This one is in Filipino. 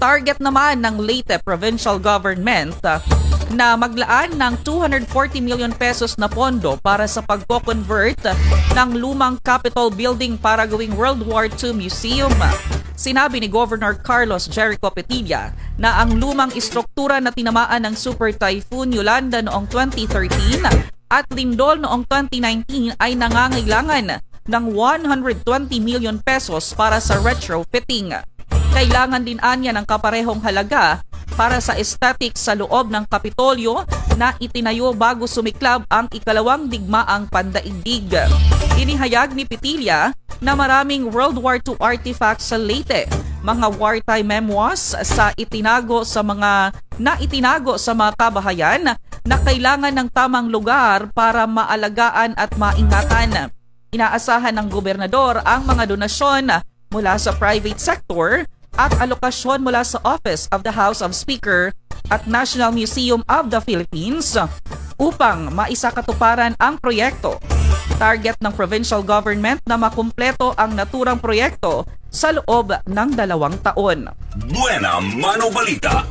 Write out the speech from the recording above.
Target naman ng Leyte Provincial Government na maglaan ng 240 million pesos na pondo para sa pagko-convert ng lumang Capitol Building para gawing World War II Museum. Sinabi ni Governor Carlos Jerico Petilla na ang lumang istruktura na tinamaan ng Super Typhoon Yolanda noong 2013 at Lindol noong 2019 ay nangangailangan ng 120 million pesos para sa retrofitting. Kailangan din anya ng kaparehong halaga para sa aesthetics sa loob ng Kapitolyo na itinayo bago sumiklab ang ikalawang digmaang pandaigdig. Inihayag ni Petilla na maraming World War II artifacts sa Leyte, mga wartime memoirs sa itinago sa mga kabahayan na kailangan ng tamang lugar para maalagaan at maingatan. Inaasahan ng gobernador ang mga donasyon mula sa private sector at alokasyon mula sa Office of the House of Speaker at National Museum of the Philippines upang maisakatuparan ang proyekto. Target ng provincial government na makumpleto ang naturang proyekto sa loob ng 2 taon. Buena Mano Balita.